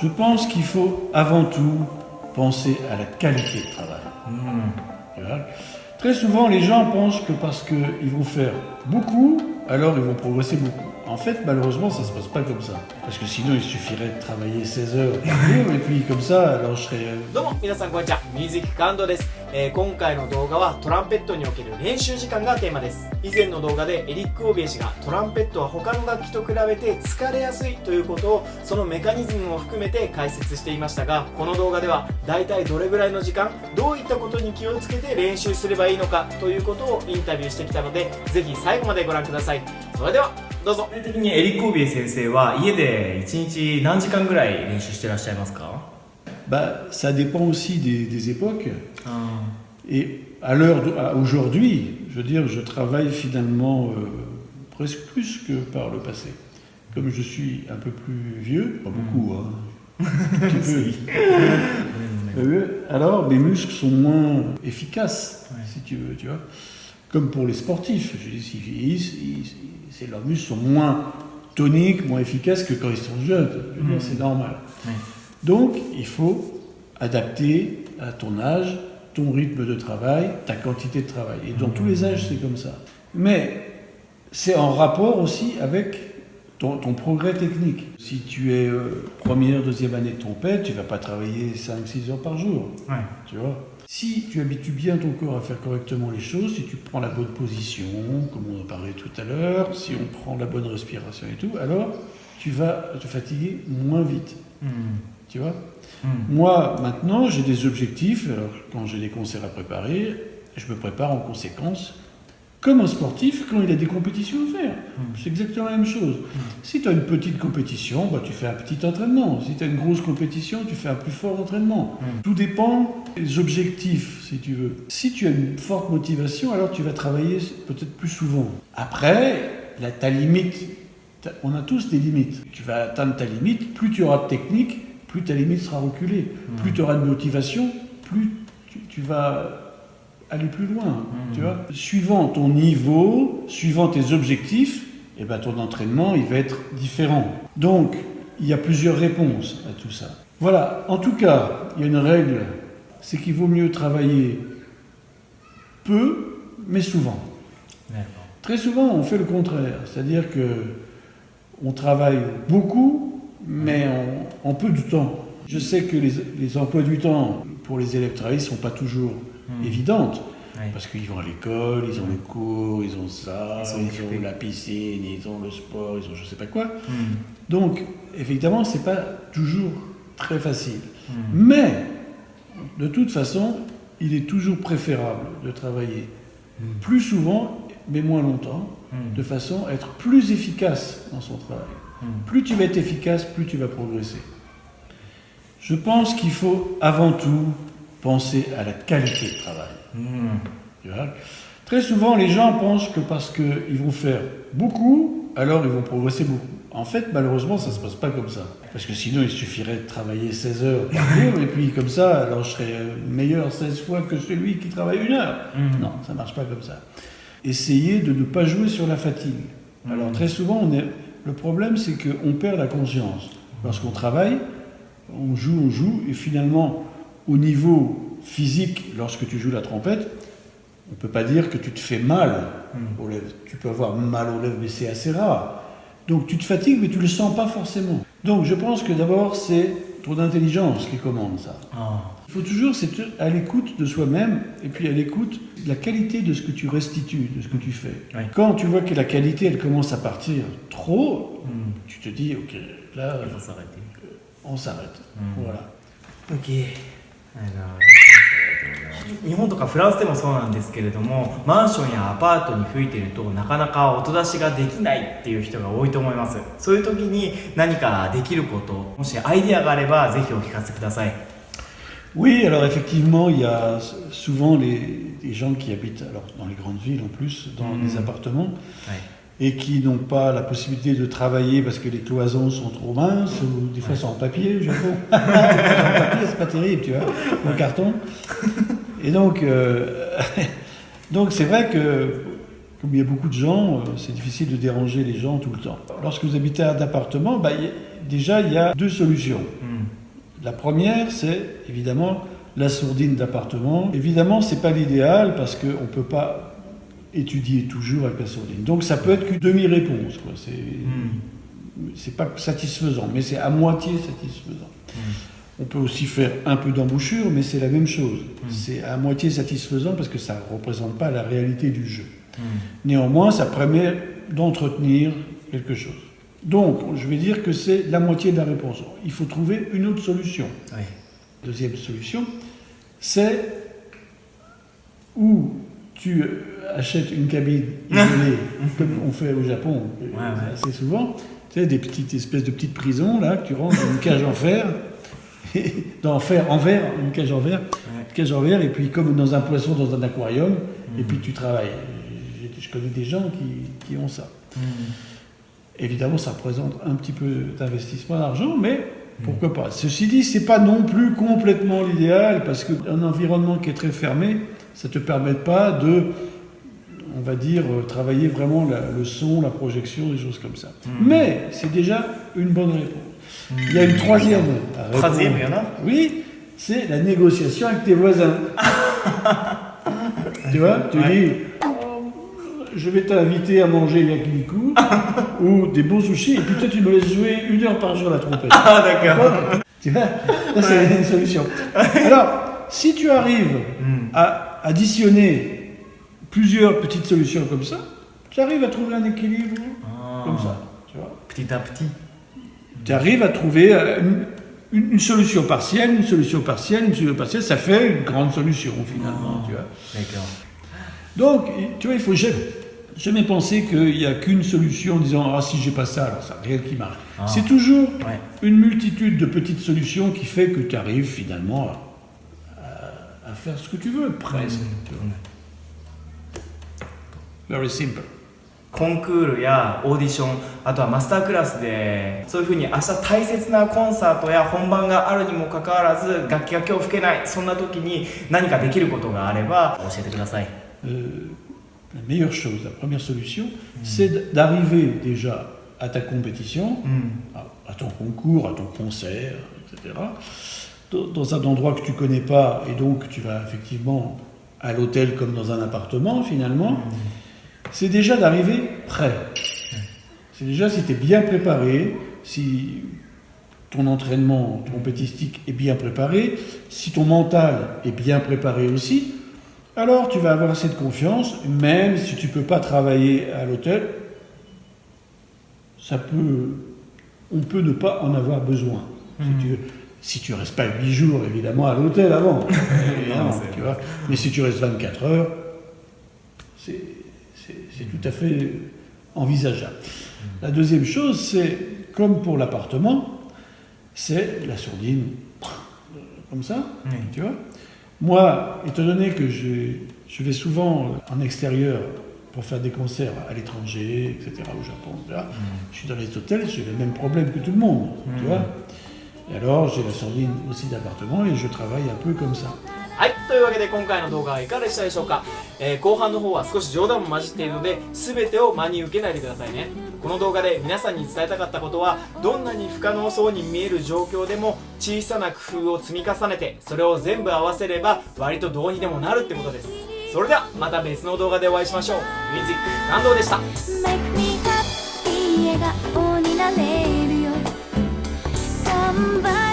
Je pense qu'il faut avant tout penser à la qualité de travail. Tu vois. Très souvent, les gens pensent que parce qu'ils vont faire beaucoup, alors ils vont progresser beaucoup. En fait, malheureusement, ça ne se passe pas comme ça. Parce que sinon, il suffirait de travailler 16 heures par jour, et puis comme ça, alors je serais... どうも皆さんこんにちは、ミュージック感動です。今回の動画はトランペットにおける練習時間がテーマです。以前の動画でエリック・オービエ氏がトランペットは他の楽器と比べて疲れやすいということをそのメカニズムも含めて解説していましたが、この動画ではだいたいどれぐらいの時間、どういったことに気をつけて練習すればいいのかということをインタビューしてきたので、ぜひ最後までご覧ください。それではどうぞ。具体的にエリック・オービエ先生は家で1日何時間ぐらい練習してらっしゃいますか？ Bah, ça dépend aussi des époques. Et à l'heure aujourd'hui, je veux dire, je travaille finalement presque plus que par le passé. Comme je suis un peu plus vieux, pas beaucoup, hein, un petit peu. Alors mes muscles sont moins efficaces, si tu veux, tu vois. Comme pour les sportifs, je dis, s'ils vieillissent, leurs muscles sont moins toniques, moins efficaces que quand ils sont jeunes. Je veux dire, c'est normal. Donc, il faut adapter à ton âge, ton rythme de travail, ta quantité de travail. Et dans tous les âges, c'est comme ça. Mais c'est en rapport aussi avec ton progrès technique. Si tu es première, deuxième année de trompette, tu ne vas pas travailler 5-6 heures par jour. Ouais. Tu vois. Si tu habitues bien ton corps à faire correctement les choses, si tu prends la bonne position, comme on en parlait tout à l'heure, si on prend la bonne respiration et tout, alors tu vas te fatiguer moins vite. Tu vois. Moi, maintenant, j'ai des objectifs. Alors, quand j'ai des concerts à préparer, je me prépare en conséquence, comme un sportif quand il a des compétitions à faire. C'est exactement la même chose. Si tu as une petite compétition, bah, tu fais un petit entraînement. Si tu as une grosse compétition, tu fais un plus fort entraînement. Tout dépend des objectifs, si tu veux. Si tu as une forte motivation, alors tu vas travailler peut-être plus souvent. Après, ta limite, on a tous des limites. Tu vas atteindre ta limite, plus tu auras de technique, plus ta limite sera reculée. Plus tu auras de motivation, plus tu vas aller plus loin. Tu vois. Suivant ton niveau, suivant tes objectifs, eh ben, ton entraînement il va être différent. Donc, il y a plusieurs réponses à tout ça. Voilà, en tout cas, il y a une règle, c'est qu'il vaut mieux travailler peu, mais souvent. Très souvent, on fait le contraire, c'est-à-dire que on travaille beaucoup, mais en peu de temps. Je sais que les emplois du temps pour les élèves travaillistes ne sont pas toujours évidentes, parce qu'ils vont à l'école, ils ont les cours, ils ont ça, ils ont la piscine, ils ont le sport, ils ont je ne sais pas quoi. Donc, évidemment, ce n'est pas toujours très facile. Mais, de toute façon, il est toujours préférable de travailler plus souvent, mais moins longtemps, de façon à être plus efficace dans son travail. Plus tu vas être efficace, plus tu vas progresser. Je pense qu'il faut avant tout penser à la qualité de travail. Tu vois. Très souvent, les gens pensent que parce qu'ils vont faire beaucoup, alors ils vont progresser beaucoup. En fait, malheureusement, ça ne se passe pas comme ça. Parce que sinon, il suffirait de travailler 16 heures par jour, et puis comme ça, alors je serais meilleur 16 fois que celui qui travaille 1 heure. Non, ça ne marche pas comme ça. Essayez de ne pas jouer sur la fatigue. Alors très souvent, le problème, c'est qu'on perd la conscience. Lorsqu'on travaille, on joue, et finalement, au niveau physique, lorsque tu joues la trompette, on ne peut pas dire que tu te fais mal aux lèvres. Tu peux avoir mal aux lèvres, mais c'est assez rare. Donc tu te fatigues, mais tu ne le sens pas forcément. Donc je pense que d'abord, c'est ton intelligence qui commande ça. Il faut toujours être à l'écoute de soi-même, et puis à l'écoute de la qualité de ce que tu restitues, de ce que tu fais. Quand tu vois que la qualité, elle commence à partir trop, tu te dis, ok, là, on s'arrête. Voilà. OK。日本とかフランスでもそうなんですけれども、マンションやアパートに吹いてるとなかなか音出しができないっていう人が多いと思います。そういう時に何かできること、もしアイデアがあればぜひお聞かせください。Oui, alors effectivement, il y a souvent les gens qui habitent alors, dans les grandes villes en plus, dans des appartements, et qui n'ont pas la possibilité de travailler parce que les cloisons sont trop minces, ou des fois sont en papier, je trouve. En papier, c'est pas terrible, tu vois, en carton. Et donc c'est vrai que, comme il y a beaucoup de gens, c'est difficile de déranger les gens tout le temps. Lorsque vous habitez un appartement, déjà il y a 2 solutions. La première, c'est évidemment la sourdine d'appartement. Évidemment, c'est pas l'idéal parce qu'on ne peut pas étudier toujours avec la sourdine. Donc ça peut être qu'une demi-réponse, quoi. C'est pas satisfaisant, mais c'est à moitié satisfaisant. On peut aussi faire un peu d'embouchure, mais c'est la même chose. C'est à moitié satisfaisant parce que ça ne représente pas la réalité du jeu. Néanmoins, ça permet d'entretenir quelque chose. Donc, je vais dire que c'est la moitié de la réponse. Il faut trouver une autre solution. Oui. Deuxième solution, c'est où tu achètes une cabine isolée, comme on fait au Japon assez souvent. Tu sais, des petites espèces de petites prisons, là, que tu rentres dans une cage en fer. Une cage en verre, et puis comme dans un poisson dans un aquarium, et puis tu travailles. Je connais des gens qui ont ça. Évidemment, ça représente un petit peu d'investissement d'argent, mais pourquoi pas. Ceci dit, c'est pas non plus complètement l'idéal, parce qu'un environnement qui est très fermé, ça te permet pas de, on va dire, travailler vraiment le son, la projection, des choses comme ça. Mais c'est déjà une bonne réponse. Il y a une troisième réponse. Troisième, il y en a? Oui, c'est la négociation avec tes voisins. Tu vois, tu dis, je vais t'inviter à manger yakiniku ou des bons sushis, et puis toi tu me laisses jouer 1 heure par jour la trompette. Ah, d'accord. Tu vois, ça c'est une solution. Alors, si tu arrives à additionner plusieurs petites solutions comme ça, tu arrives à trouver un équilibre comme ça. Tu vois. Petit à petit. Tu arrives à trouver une solution partielle, une solution partielle, une solution partielle, ça fait une grande solution finalement. Tu vois. D'accord. Donc, tu vois, il faut jamais penser qu'il n'y a qu'une solution en disant « Ah, si j'ai pas ça, alors ça, rien qui marche ». C'est toujours une multitude de petites solutions qui fait que tu arrives finalement à faire ce que tu veux, presque. Very simple. コンクールやオーディション、あとはマスタークラスでそういうふうに明日大切なコンサートや本番があるにもかかわらず楽器が今日吹けない、そんな時に何かできることがあれば教えてください。La meilleure chose, la première solution, c'est d'arriver déjà à ta compétition, à ton concours, à ton concert, etc., dans un endroit que tu ne connais pas, et donc tu vas effectivement à l'hôtel comme dans un appartement finalement. C'est déjà d'arriver prêt. C'est déjà si tu es bien préparé, si ton entraînement compétitif est bien préparé, si ton mental est bien préparé aussi, alors tu vas avoir assez de confiance, même si tu ne peux pas travailler à l'hôtel, on peut ne pas en avoir besoin. Si tu restes pas 8 jours évidemment à l'hôtel avant, tu vois, mais si tu restes 24 heures, c'est tout à fait envisageable. La deuxième chose, c'est, comme pour l'appartement, c'est la sourdine, comme ça, tu vois. Moi, étant donné que je vais souvent en extérieur pour faire des concerts à l'étranger, etc., au Japon, là, je suis dans les hôtels, j'ai le même problème que tout le monde, tu vois. Et alors, j'ai la sourdine aussi d'appartement et je travaille un peu comme ça. はい、というわけで今回の動画はいかがでしたでしょうか、後半の方は少し冗談も混じっているので全てを真に受けないでくださいね。この動画で皆さんに伝えたかったことは、どんなに不可能そうに見える状況でも小さな工夫を積み重ねてそれを全部合わせれば割とどうにでもなるってことです。それではまた別の動画でお会いしましょう。ミュージック感動でした。 Make me happy 笑顔になれるよ頑張